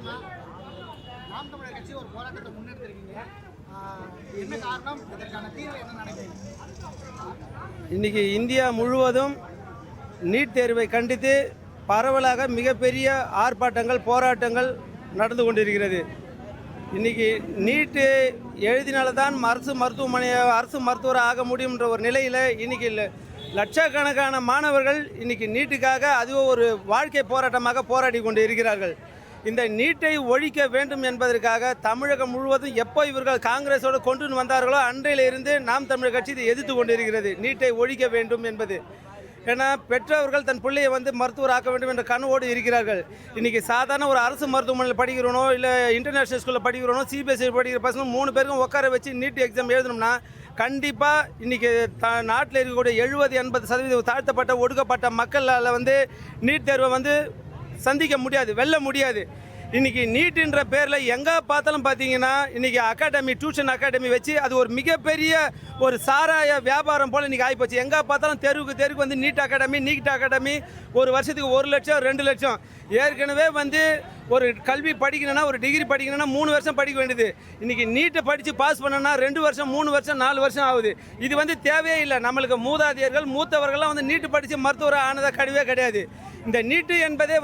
காரணமா நாம் தமிழர் கட்சி ஒரு போராட்டத்தை முன்னெடுத்திருக்கீங்க. என்ன காரணம்? இதற்கான தீர்வு என்ன நினைக்கிறீங்க? இன்னைக்கு இந்தியா முழுவதும் நீட் தேர்வை கண்டித்து பரவலாக மிகப்பெரிய ஆர்ப்பாட்டங்கள் போராட்டங்கள் நடந்து கொண்டிருக்கிறது. இன்றைக்கி நீட்டு எழுதினால்தான் அரசு மருத்துவர் ஆக முடியுன்ற ஒரு நிலையில் இன்றைக்கி லட்சக்கணக்கான மாணவர்கள் இன்றைக்கி நீட்டுக்காக அதுவும் ஒரு வாழ்க்கை போராட்டமாக போராடி கொண்டு இருக்கிறார்கள். இந்த நீட்டை ஒழிக்க வேண்டும் என்பதற்காக தமிழகம் முழுவதும் எப்போ இவர்கள் காங்கிரஸோடு கொண்டு வந்தார்களோ அன்றையிலிருந்து நாம் தமிழர் கட்சி இதை எதிர்த்து கொண்டிருக்கிறது. நீட்டை ஒழிக்க வேண்டும் என்பது ஏன்னா பெற்றவர்கள் தன் பிள்ளையை மருத்துவர் ஆக்க வேண்டும் என்ற கனவோடு இருக்கிறார்கள். இன்றைக்கி சாதாரண ஒரு அரசு மருத்துவமனையில் படிக்கிறோனோ இல்லை இன்டர்நேஷ்னல் ஸ்கூலில் படிக்கிறோனோ சிபிஎஸ்சி படிக்கிற பசங்க 3 பேருக்கும் உட்கார வச்சு நீட் எக்ஸாம் எழுதணும்னா கண்டிப்பாக இன்றைக்கி நாட்டில் இருக்கக்கூடிய 70-80% தாழ்த்தப்பட்ட ஒடுக்கப்பட்ட மக்களால் நீட் தேர்வை சந்திக்க முடியாது, வெல்ல முடியாது. இன்றைக்கி நீட்டுன்ற பேரில் எங்கே பார்த்தாலும் பார்த்தீங்கன்னா இன்றைக்கி டியூஷன் அகாடமி வச்சு அது ஒரு மிகப்பெரிய ஒரு சாராய வியாபாரம் போல் இன்றைக்கி ஆகிப்போச்சு. எங்கே பார்த்தாலும் தெருவுக்கு நீட் அகாடமி ஒரு வருஷத்துக்கு 1 லட்சம் 2 லட்சம். ஏற்கனவே ஒரு கல்வி படிக்கணும்னா ஒரு டிகிரி படிக்கணும்னா 3 வருஷம் படிக்க வேண்டியது. இன்றைக்கி நீட்டை படித்து பாஸ் பண்ணணும்னா 2 வருஷம் 3 வருஷம் 4 வருஷம் ஆகுது. இது தேவையே இல்லை. நம்மளுக்கு மூத்தவர்கள்லாம் நீட்டு படித்து மருத்துவர் ஆனதாக கிடையாது. இந்த நீட்டு என்பதே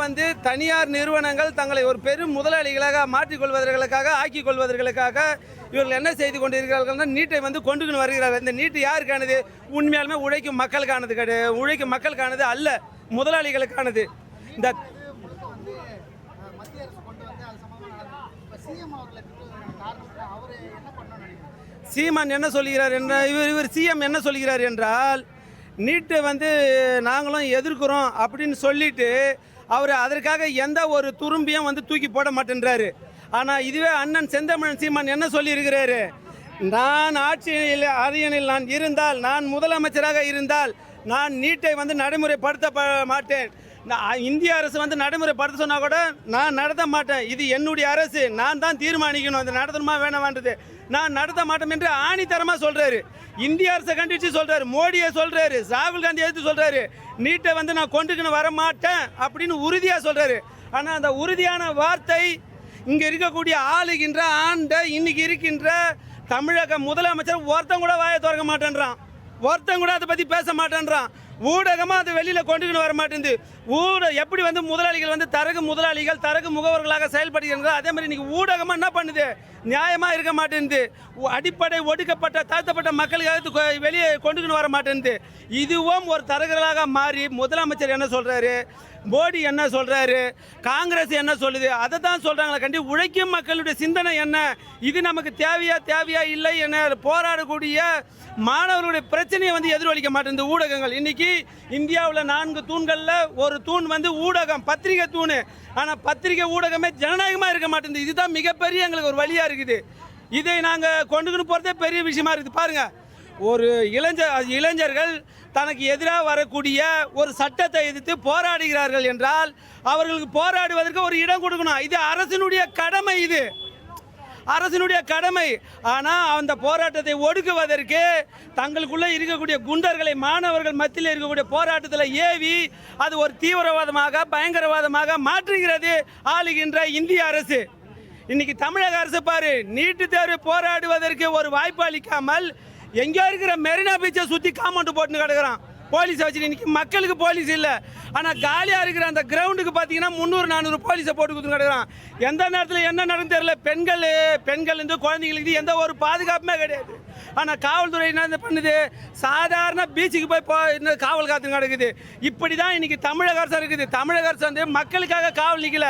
தனியார் நிறுவனங்கள் தங்களை ஒரு பெரும் முதலாளிகளாக மாற்றிக்கொள்வதற்காக ஆக்கிக் கொள்வதற்காக இவர்கள் என்ன செய்து கொண்டிருக்கிறார்கள் நீட்டை கொண்டுன்னு வருகிறார்கள். இந்த நீட்டு யாருக்கானது? உண்மையாலுமே உழைக்கும் மக்களுக்கானது கிடையாது. உழைக்கும் மக்களுக்கானது அல்ல, முதலாளிகளுக்கானது. இந்த சீமான் என்ன சொல்கிறார் என்றால் இவர் சிஎம் என்ன சொல்கிறார் என்றால் நீட்டை நாங்களும் எதிர்க்கிறோம் அப்படின்னு சொல்லிட்டு அவர் அதற்காக எந்த ஒரு துரும்பியும் தூக்கி போட மாட்டேன்றாரு. ஆனால் இதுவே அண்ணன் செந்தமிழன் சீமான் என்ன சொல்லியிருக்கிறாரு? நான் அரியணையில் நான் இருந்தால், நான் முதலமைச்சராக இருந்தால் நான் நீட்டை நடைமுறைப்படுத்த மாட்டேன். இந்திய அரசு நடைமுறைப்படுத்த சொன்னால் கூட நான் நடத்த மாட்டேன். இது என்னுடைய அரசு, நான் தான் தீர்மானிக்கணும் அது நடத்தணுமா வேணாமான்றது. நான் நடத்த மாட்டேன் என்று ஆணித்தரமாக சொல்கிறாரு. இந்திய அரசை கண்டித்து சொல்கிறாரு, மோடியை சொல்கிறாரு, ராகுல் காந்தி எடுத்து சொல்கிறாரு. நீட்டை நான் கொண்டுக்கின்னு வர மாட்டேன் அப்படின்னு உறுதியாக சொல்கிறாரு. ஆனால் அந்த உறுதியான வார்த்தை இங்கே இருக்கக்கூடிய இன்னைக்கு இருக்கின்ற தமிழக முதலமைச்சர் ஒருத்தன் கூட வாயை திறக்க மாட்டேன்றான். ஒருத்தன் கூட அதை பற்றி பேச மாட்டேன்றான். ஊடகமாக அது வெளியில் கொண்டுக்கின்னு வர மாட்டேங்குது. எப்படி முதலாளிகள் தரகு முதலாளிகள் தரகு முகவர்களாக செயல்படுகிறார்கள், அதே மாதிரி இன்றைக்கி ஊடகமாக என்ன பண்ணுது? நியாயமாக இருக்க மாட்டேங்குது. அடிப்படை ஒடுக்கப்பட்ட தாழ்த்தப்பட்ட மக்களுக்கு வெளியே கொண்டுக்கின்னு வர மாட்டேங்குது. இதுவும் ஒரு தரகர்களாக மாறி முதலமைச்சர் என்ன சொல்கிறாரு, மோடி என்ன சொல்கிறாரு, காங்கிரஸ் என்ன சொல்லுது, அதை தான் சொல்கிறாங்களே கண்டி உழைக்கும் மக்களுடைய சிந்தனை என்ன, இது நமக்கு தேவையா இல்லை என போராடக்கூடிய மாணவர்களுடைய பிரச்சனையை எதிரொலிக்க மாட்டேங்குது ஊடகங்கள். இன்னைக்கு இந்தியாவில் 4 தூண்களில் ஒரு தூண் ஊடகம், பத்திரிகை தூண். ஆனால் பத்திரிகை ஊடகமே ஜனநாயகமாக இருக்க மாட்டேங்குது. இதுதான் மிகப்பெரிய எங்களுக்கு ஒரு வழியாக இருக்குது. இதை நாங்கள் கொண்டுக்கின்னு போகிறதே பெரிய விஷயமா இருக்குது. பாருங்கள், ஒரு இளைஞர்கள் தனக்கு எதிராக வரக்கூடிய ஒரு சட்டத்தை எதிர்த்து போராடுகிறார்கள் என்றால் அவர்களுக்கு போராடுவதற்கு ஒரு இடம் கொடுக்கணும். இது அரசினுடைய கடமை, இது அரசினுடைய கடமை. ஆனால் அந்த போராட்டத்தை ஒடுக்குவதற்கு தங்களுக்குள்ளே இருக்கக்கூடிய குண்டர்களை மாணவர்கள் மத்தியில் இருக்கக்கூடிய போராட்டத்தில் ஏவி அது ஒரு தீவிரவாதமாக பயங்கரவாதமாக மாற்றுகிறது ஆளுகின்ற இந்திய அரசு. இன்னைக்கு தமிழக அரசு பாரு, நீட்டு தேர்வு போராடுவதற்கு ஒரு வாய்ப்பு அளிக்காமல் எங்கே இருக்கிற மெரினா பீச்சை சுற்றி காம்பவுண்ட் போட்டுன்னு கிடக்குறான் போலீஸை வச்சு. இன்னைக்கு மக்களுக்கு போலீஸ் இல்லை, ஆனால் காலியாக இருக்கிற அந்த கிரவுண்டுக்கு பார்த்தீங்கன்னா 300-400 போலீஸை போட்டு கொடுத்து கிடக்குறான். எந்த நேரத்தில் என்ன நடந்து தெரியல. பெண்கள் குழந்தைங்களுக்கு எந்த ஒரு பாதுகாப்புமே கிடையாது. ஆனால் காவல்துறை என்ன பண்ணுது? சாதாரண பீச்சுக்கு போய் காவல் காத்து கிடக்குது. இப்படி தான் இன்றைக்கி தமிழக அரசு இருக்குது. தமிழக அரசு மக்களுக்காக காவல் நிற்கல.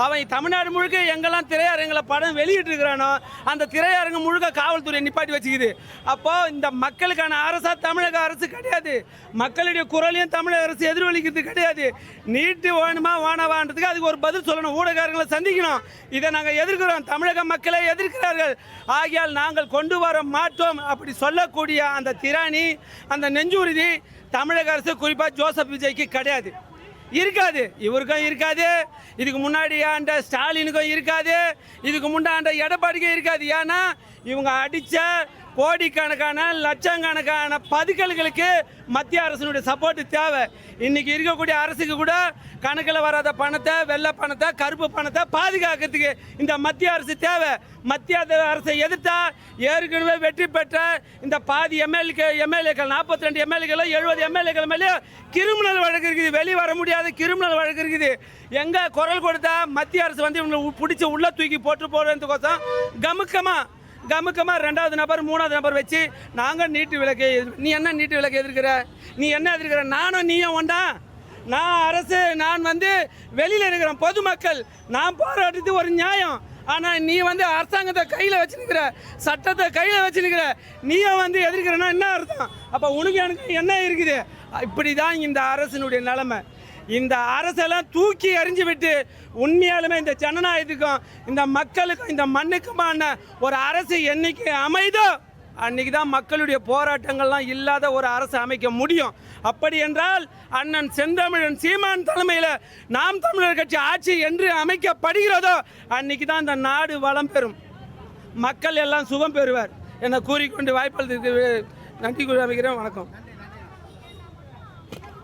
அவன் தமிழ்நாடு முழுக்க எங்கெல்லாம் திரையரங்களை படம் வெளியிட்டு இருக்கிறானோ அந்த திரையரங்கு முழுக்க காவல்துறை நிப்பாட்டி வச்சுக்குது. அப்போது இந்த மக்களுக்கான அரசாக தமிழக அரசு கிடையாது. மக்களுடைய குரலையும் தமிழக அரசு எதிரொலிக்கிறது கிடையாது. நீட்டு வேணுமா வேணாவான்றதுக்கு அதுக்கு ஒரு பதில் சொல்லணும். ஊடகங்களை சந்திக்கணும். இதை நாங்கள் எதிர்க்கிறோம். தமிழக மக்களை எதிர்க்கிறார்கள். ஆகியால் நாங்கள் கொண்டு வர மாட்டோம் அப்படி சொல்லக்கூடிய அந்த திராணி, அந்த நெஞ்சுறுதி தமிழக அரசு குறிப்பாக ஜோசப் விஜய்க்கு கிடையாது, இருக்காது. இவருக்கும் இருக்காது, இதுக்கு முன்னாடி ஆண்ட ஸ்டாலினுக்கும் இருக்காது, இதுக்கு முன்னாண்ட எடப்பாடிக்கும் இருக்காது. ஏன்னா இவங்க அடித்த கோடிக்கணக்கான லட்சக்கணக்கான பதுக்கல்களுக்கு மத்திய அரசினுடைய சப்போர்ட் தேவை. இன்னைக்கு இருக்கக்கூடிய அரசுக்கு கூட கணக்கில் வராத பணத்தை, வெள்ளை பணத்தை, கருப்பு பணத்தை பாதுகாக்கிறதுக்கு இந்த மத்திய அரசு தேவை. மத்திய அரசை எதிர்த்தா ஏற்கனவே வெற்றி பெற்ற இந்த பாதி எம்எல்ஏக்கள் 42 எம்எல்ஏக்கள் 70 எம்எல்ஏக்கள் மேலே கிரிமினல் வழக்கு இருக்குது. வெளியே வர முடியாத கிரிமினல் வழக்கு இருக்குது. எங்கே குரல் கொடுத்தா மத்திய அரசு வந்து இவங்களை பிடிச்சி உள்ள தூக்கி போட்டு போடுறதுக்கோசம் கமுக்கமாக 2வது நபர் 3வது நபர் வச்சு நாங்கள் நீட்டு விலக்கு. நீ என்ன நீட்டு விலக்கு எதிர்க்கிற? நீ என்ன எதிர்க்கிற? நானும் நீயும் ஒண்டா? நான் வந்து வெளியில் இருக்கிறேன் பொதுமக்கள். நான் போராடுறது ஒரு நியாயம். ஆனால் நீ வந்து அரசாங்கத்தை கையில் வச்சுருக்கிற, சட்டத்தை கையில் வச்சுருக்கிற, நீயும் வந்து எதிர்க்கிறன்னா என்ன அர்த்தம்? அப்போ உனக்கு எனக்கு என்ன இருக்குது? இப்படி தான் இந்த அரசினுடைய நிலைமை. இந்த அரசெல்லாம் தூக்கி எறிஞ்சு விட்டு உண்மையாலுமே இந்த ஜனநாயகத்துக்கும் இந்த மக்களுக்கும் இந்த மண்ணுக்குமான ஒரு அரசு என்னைக்கு அமைதோ அன்னைக்கு தான் மக்களுடைய போராட்டங்கள்லாம் இல்லாத ஒரு அரசு அமைக்க முடியும். அப்படி என்றால் அண்ணன் செந்தமிழன் சீமான் தலைமையில் நாம் தமிழர் கட்சி ஆட்சி என்று அமைக்கப்படுகிறதோ அன்னைக்கு தான் இந்த நாடு வளம் பெறும், மக்கள் எல்லாம் சுகம் பெறுவார் என கூறிக்கொண்டு வாய்ப்பளித்ததுக்கு நன்றி கூறி அமைக்கிறேன். வணக்கம்.